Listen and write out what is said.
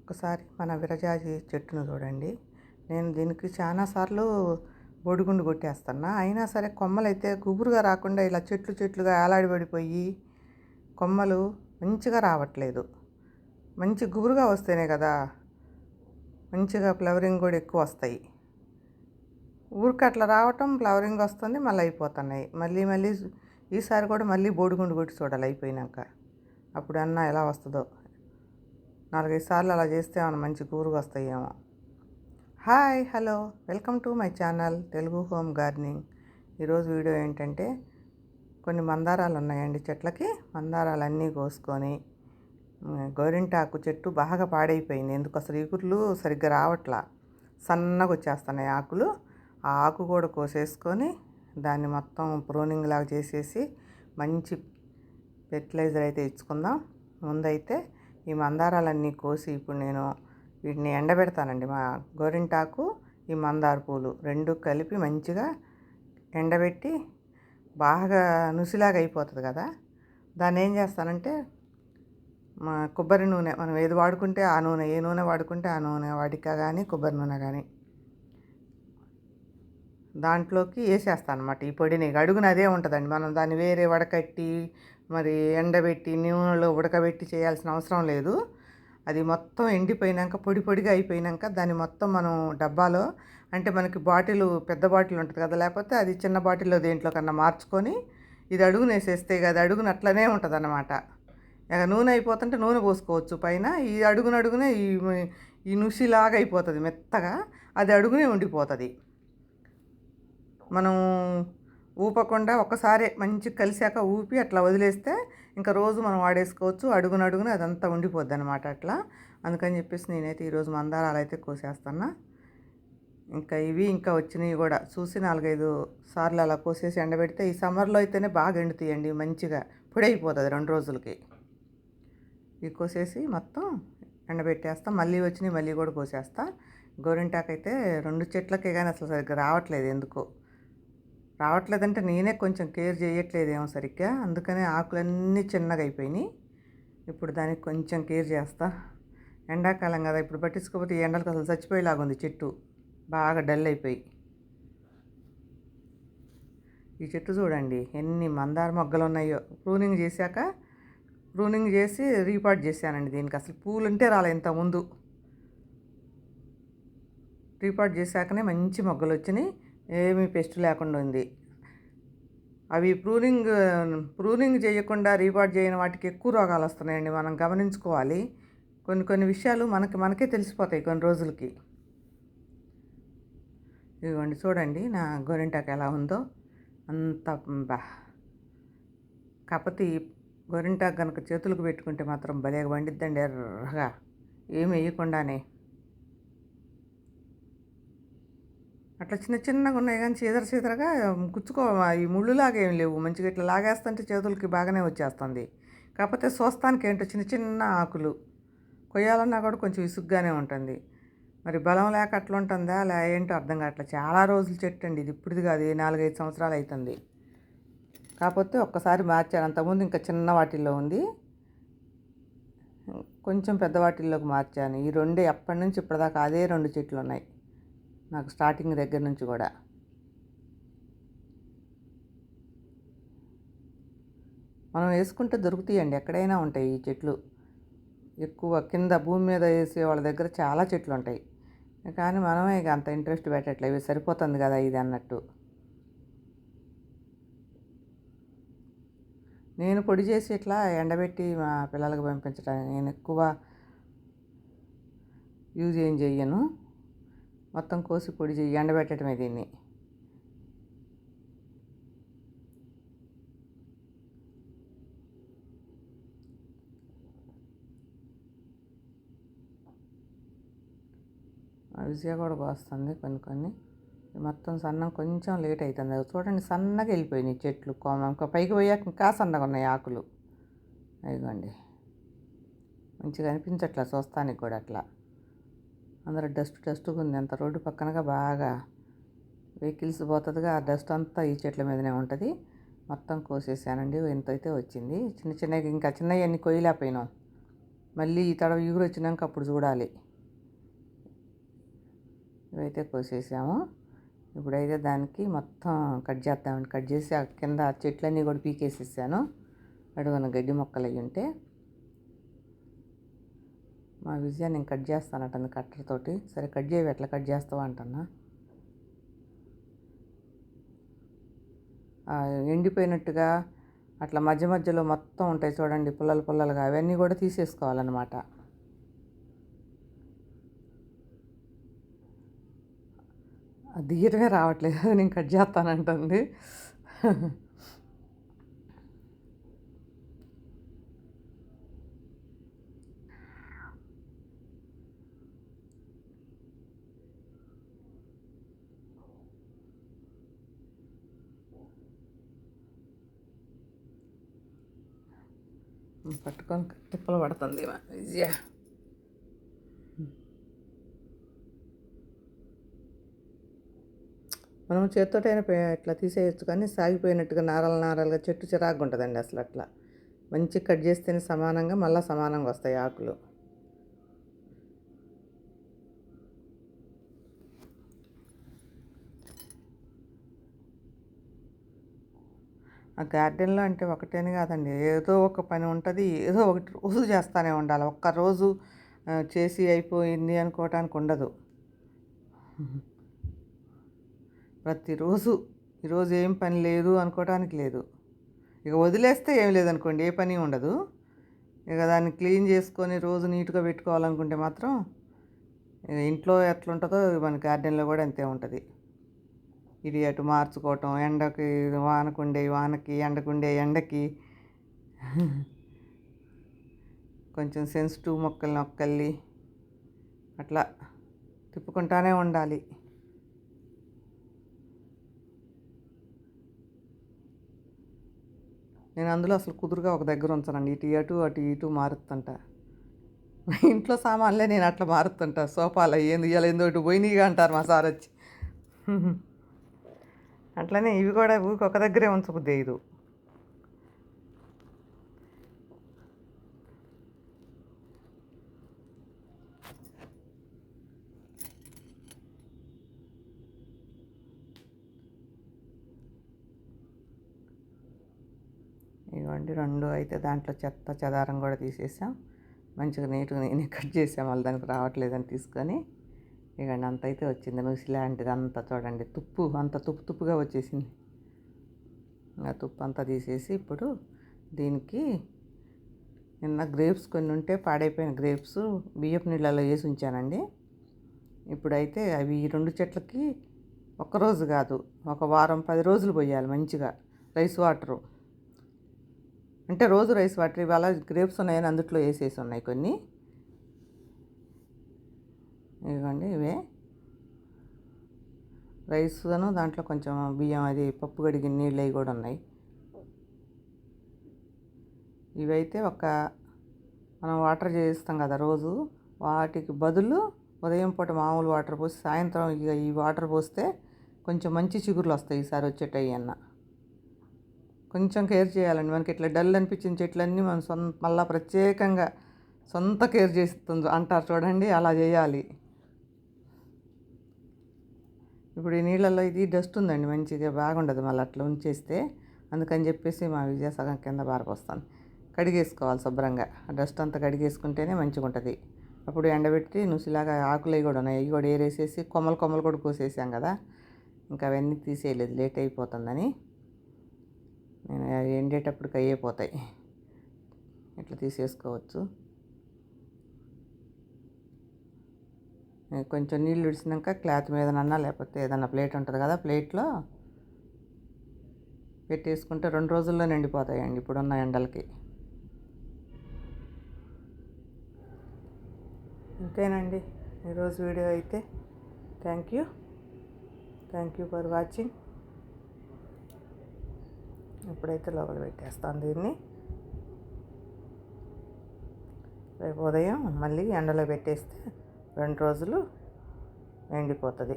ఒకసారి మన విరజాజి చెట్టును చూడండి. నేను దీనికి చాలా సార్లు బొడిగుండు కొట్టేస్తున్నా. అయినా సరే కొమ్మలైతే గుబురుగా రాకుండా ఇలా చెట్లు చెట్లుగా ఏలాడబడిపోయి కొమ్మలు మంచిగా రావట్లేదు. మంచి గుబురుగా వస్తేనే కదా మంచిగా ఫ్లవరింగ్ కూడా ఎక్కువ వస్తాయి. ఊరికి అట్లా రావటం, ఫ్లవరింగ్ వస్తుంది, మళ్ళీ అయిపోతున్నాయి. మళ్ళీ ఈసారి కూడా మళ్ళీ బోడిగుండు కొట్టి చూడాలి అయిపోయినాక. అప్పుడు అన్న ఎలా వస్తుందో. 4-5 సార్లు అలా చేస్తే ఏమైనా మంచి గుబురుగా వస్తాయేమో. Hi, hello, welcome to my channel Telugu home gardening. ఈరోజు వీడియో ఏంటంటే, కొన్ని మందారాలు ఉన్నాయండి చెట్లకి. మందారాలన్నీ కోసుకొని గోరింటాకు చెట్టు బాగా పాడైపోయింది. ఎందుకు అసలు ఈగుర్లు సరిగ్గా రావట్లా, సన్నగా వచ్చేస్తున్నాయి ఆకులు. ఆ ఆకు కూడా కోసేసుకొని దాన్ని మొత్తం ప్రూనింగ్ లాగా చేసేసి మంచి ఫెర్టిలైజర్ అయితే ఇచ్చుకుందాం. ముందైతే ఈ మందారాలన్నీ కోసి ఇప్పుడు నేను వీటిని ఎండబెడతానండి. మా గోరింటాకు, ఈ మందార పూలు రెండు కలిపి మంచిగా ఎండబెట్టి బాగా నుసిలాగా అయిపోతుంది కదా. దాన్ని ఏం చేస్తానంటే, మా కొబ్బరి నూనె మనం ఏది వాడుకుంటే ఆ నూనె, ఏ నూనె వాడుకుంటే ఆ నూనె, వాడిక కానీ కొబ్బరి నూనె కానీ దాంట్లోకి వేసేస్తాను అనమాట. ఈ పొడిని అడుగున అదే ఉంటుందండి. మనం దాన్ని వేరే వడకట్టి మరి ఎండబెట్టి నూనెలో ఉడకబెట్టి చేయాల్సిన అవసరం లేదు. అది మొత్తం ఎండిపోయినాక పొడి పొడిగా అయిపోయినాక దాన్ని మొత్తం మనం డబ్బాలో, అంటే మనకి బాటిల్, పెద్ద బాటిల్ ఉంటుంది కదా, లేకపోతే అది చిన్న బాటిల్లో దేంట్లో కన్నా మార్చుకొని ఇది అడుగున వేసేస్తే కదా అడుగున అట్లనే ఉంటుంది అన్నమాట. ఇక నూనె అయిపోతుంటే నూనె పోసుకోవచ్చు పైన. ఈ అడుగునే ఈ నుసిలాగా అయిపోతుంది మెత్తగా, అది అడుగునే ఉండిపోతుంది. మనం ఊపకుండా ఒక్కసారి మంచి కలిసాక ఊపి అట్లా వదిలేస్తే ఇంకా రోజు మనం వాడేసుకోవచ్చు. అడుగున అదంతా ఉండిపోద్ది అనమాట అట్లా. అందుకని చెప్పేసి నేనైతే ఈరోజు మందారాలు అయితే కోసేస్తున్నా. ఇంకా ఇవి ఇంకా వచ్చినవి కూడా చూసి 4-5 సార్లు అలా కోసేసి ఎండబెడితే ఈ సమ్మర్లో అయితేనే బాగా ఎండుతాయండి. మంచిగా పొడి అయిపోతుంది 2 రోజులకి. ఇవి కోసేసి మొత్తం ఎండబెట్టేస్తా. మళ్ళీ వచ్చినవి మళ్ళీ కూడా కోసేస్తా. గోరింటాకు అయితే 2 చెట్లకే కానీ అసలు సరిగ్గా రావట్లేదు. ఎందుకో రావట్లేదంటే నేనే కొంచెం కేర్ చేయట్లేదేమో సరిగ్గా, అందుకనే ఆకులన్నీ చిన్నగా అయిపోయినాయి. ఇప్పుడు దానికి కొంచెం కేర్ చేస్తా. ఎండాకాలం కదా, ఇప్పుడు పట్టించుకోకపోతే ఈ ఎండలకు అసలు చచ్చిపోయేలాగా ఉంది చెట్టు, బాగా డల్ అయిపోయి. ఈ చెట్టు చూడండి ఎన్ని మందార మొగ్గలు ఉన్నాయో. ప్రూనింగ్ చేసి రీపాట్ చేశానండి. దీనికి అసలు పూలు ఉంటే రాలే ఇంతకుముందు. రీపాట్ చేశాకనే మంచి మొగ్గలు వచ్చినాయి, ఏమీ పెస్ట్ లేకుండా ఉంది. అవి ప్రూనింగ్ చేయకుండా రీపాట్ చేయని వాటికి ఎక్కువ రోగాలు వస్తున్నాయండి. మనం గమనించుకోవాలి. కొన్ని విషయాలు మనకే తెలిసిపోతాయి కొన్ని రోజులకి. ఇదిగోండి చూడండి నా గోరింటాకు ఎలా ఉందో. అంత కాకపోతే ఈ గోరింటాకు కనుక చేతులకు పెట్టుకుంటే మాత్రం భలేగా వండిద్దండి, ఎర్రగా, ఏమి వేయకుండానే. అట్లా చిన్నగా ఉన్నాయి కానీ చీదరగా ఈ ముళ్ళులాగా ఏం లేవు. మంచిగా ఇట్లా లాగేస్తుంటే చేతులకి బాగానే వచ్చేస్తుంది. కాకపోతే చూస్తానికి ఏంటో చిన్న ఆకులు, కొయ్యాలన్నా కూడా కొంచెం విసుగ్గానే ఉంటుంది. మరి బలం లేక అట్లా ఉంటుందా ఏంటో అర్థం కావట్లేదు. చాలా రోజులు చెట్టు అండి ఇది, ఇప్పుడుది కాదు, 4-5 సంవత్సరాలు అవుతుంది. కాకపోతే ఒక్కసారి మార్చాను. అంతకుముందు ఇంకా చిన్న వాటిల్లో ఉంది, కొంచెం పెద్ద వాటిల్లోకి మార్చాను. ఈ రెండే అప్పటి నుంచి ఇప్పటిదాకా అదే 2 చెట్లు ఉన్నాయి నాకు, స్టార్టింగ్ దగ్గర నుంచి కూడా. మనం వేసుకుంటే దొరుకుతాయండి, ఎక్కడైనా ఉంటాయి ఈ చెట్లు. ఎక్కువ కింద భూమి మీద వేసే వాళ్ళ దగ్గర చాలా చెట్లు ఉంటాయి, కానీ మనమే ఇక అంత ఇంట్రెస్ట్ పెట్టట్లేదు. ఇవి సరిపోతుంది కదా ఇది అన్నట్టు. నేను పొడి చేసి ఇట్లా ఎండబెట్టి మా పిల్లలకు పంపించడానికి నేను ఎక్కువ యూజ్ ఏం చెయ్యను. మొత్తం కోసి పొడి ఎండబెట్టడమే దీన్ని. విజయ కూడా కోస్తుంది కొన్ని. మొత్తం సన్నం కొంచెం లేట్ అవుతుంది. చూడండి సన్నగా వెళ్ళిపోయినాయి చెట్లు. ఇంకా పైకి పోయాక ఇంకా సన్నగా ఉన్నాయి ఆకులు. అదిగోండి మంచిగా అనిపించట్లా చూస్తానికి కూడా. అట్లా అందరూ డస్ట్గా ఉంది. అంత రోడ్డు పక్కనగా బాగా వెహికల్స్ పోతుందిగా, ఆ డస్ట్ అంతా ఈ చెట్ల మీదనే ఉంటుంది. మొత్తం కోసేసానండి. ఎంత అయితే వచ్చింది. చిన్నవి ఇంకా చిన్నవి అన్నీ కొయ్యలేకపోయినాం. మళ్ళీ ఈ తడవ ఇగురు వచ్చినాక అప్పుడు చూడాలి. ఇవైతే కోసేసాము. ఇప్పుడైతే దానికి మొత్తం కట్ చేద్దామండి. కట్ చేసి ఆ కింద చెట్లన్నీ కూడా పీకేసేసాను. అడుగున గడ్డి మొక్కలు అవి ఉంటే మా విజయ నేను కట్ చేస్తానటంది కట్టర్తోటి. సరే కట్ చేయవి, ఎట్లా కట్ చేస్తావా అంటున్నా. ఎండిపోయినట్టుగా అట్లా మధ్య మధ్యలో మొత్తం ఉంటాయి చూడండి, పుల్లలు పుల్లలుగా, అవన్నీ కూడా తీసేసుకోవాలన్నమాట. దిగటమే రావట్లేదు, నేను కట్ చేస్తానంటుంది. పట్టుకొని తిప్పలు పడుతుంది విజయ. మనం చేత్తోటైనా ఇట్లా తీసేయచ్చు, కానీ సాగిపోయినట్టుగా నారలు నారలుగా చెట్టు చిరాకుగా ఉంటుందండి అసలు. అట్లా మంచిగా కట్ చేస్తేనే సమానంగా మళ్ళీ సమానంగా వస్తాయి ఆకులు. ఆ గార్డెన్లో అంటే ఒకటేని కాదండి, ఏదో ఒక పని ఉంటుంది, ఏదో ఒకటి రోజు చేస్తూనే ఉండాలి. ఒక్కరోజు చేసి అయిపోయింది అనుకోవటానికి ఉండదు. ప్రతిరోజు ఈరోజు ఏం పని లేదు అనుకోవటానికి లేదు. ఇక వదిలేస్తే ఏం లేదనుకోండి, ఏ పని ఉండదు. ఇక దాన్ని క్లీన్ చేసుకొని రోజు నీట్గా పెట్టుకోవాలనుకుంటే మాత్రం ఇంట్లో ఎట్లుంటుందో మన గార్డెన్లో కూడా అంతే ఉంటుంది. ఇది అటు మార్చుకోవటం, ఎండకి వానకుండే వానకి, ఎండకుండే ఎండకి, కొంచెం సెన్సిటివ్ మొక్కల్ని అట్లా తిప్పుకుంటానే ఉండాలి. నేను అందులో అసలు కుదురుగా ఒక దగ్గర ఉంచానండి, ఇటు అటు అటు ఇటు మారుతుంట. ఇంట్లో సామాన్లే నేను అట్లా మారుతుంటా. సోఫాలు ఏంది ఇవాళ ఏందో ఇటు పోయినాయిగా అంటారు మా సార్ వచ్చి. అట్లనే ఇవి కూడా ఊరికి ఒక దగ్గరే ఉంచబుద్ది ఇది. ఇవ్వండి రెండు అయితే దాంట్లో చెత్త చెదారం కూడా తీసేసాం. మంచిగా నీట్గా నేనే కట్ చేసాం, మళ్ళీ దానికి రావట్లేదని తీసుకొని. ఇవ్వండి అంత అయితే వచ్చింది. నుసి లాంటిది అంతా చూడండి, అంత తుప్పుగా వచ్చేసింది. ఆ తుప్పు అంతా తీసేసి ఇప్పుడు దీనికి నిన్న గ్రేప్స్ కొన్ని ఉంటే పాడైపోయిన గ్రేప్స్ బియ్యపు నీళ్ళలో వేసి ఉంచానండి. ఇప్పుడైతే అవి ఈ 2 చెట్లకి ఒక్కరోజు కాదు, ఒక వారం 10 రోజులు పోయాలి మంచిగా రైస్ వాటరు. అంటే రోజు రైస్ వాటర్. ఇవాళ గ్రేప్స్ ఉన్నాయని అందుట్లో వేసేసి ఉన్నాయి కొన్ని. ఇవ్వండి ఇవే రైస్ను, దాంట్లో కొంచెం బియ్యం అది పప్పు కడిగిన నీళ్ళు అవి కూడా ఉన్నాయి. ఇవైతే మనం వాటర్ చేస్తాం కదా రోజు, వాటికి బదులు ఉదయం పూట మామూలు వాటర్ పోసి సాయంత్రం ఇక ఈ వాటర్ పోస్తే కొంచెం మంచి చిగురులు వస్తాయి ఈసారి వచ్చేటవి అన్న. కొంచెం కేర్ చేయాలండి. మనకి ఇట్లా డల్ అనిపించిన చెట్లన్నీ మనం మళ్ళీ ప్రత్యేకంగా సొంత కేర్ చేస్తుంది అంటారు చూడండి, అలా చేయాలి. ఇప్పుడు ఈ నీళ్ళల్లో ఇది డస్ట్ ఉందండి, మంచిగా బాగుండదు మళ్ళీ అట్లా ఉంచేస్తే. అందుకని చెప్పేసి మా విజయ సగం కింద బారపోస్తాను. కడిగేసుకోవాలి శుభ్రంగా, ఆ డస్ట్ అంతా కడిగేసుకుంటేనే మంచిగా ఉంటుంది. అప్పుడు ఎండబెట్టి నుసిలాగా ఆకులు కూడా ఉన్నాయి, అవి కూడా ఏరేసేసి కొమ్మలు కూడా కోసేసాం కదా, ఇంకా అవన్నీ తీసేయలేదు లేట్ అయిపోతుందని. నేను ఎండేటప్పటికి అయిపోతాయి, ఇట్లా తీసేసుకోవచ్చు. కొంచెం నీళ్ళు విడిచినాక క్లాత్ మీదనన్నా లేకపోతే ఏదన్నా ప్లేట్ ఉంటుంది కదా, ప్లేట్లో పెట్టేసుకుంటే 2 రోజుల్లో నిండిపోతాయండి ఇప్పుడున్న ఎండలకి. అంతేనండి ఈరోజు వీడియో అయితే. Thank you for watching. ఇప్పుడైతే లోపల పెట్టేస్తాను దీన్ని. రేపు ఉదయం మళ్ళీ ఎండలో పెట్టేస్తే 2 రోజులు ఎండిపోతుంది.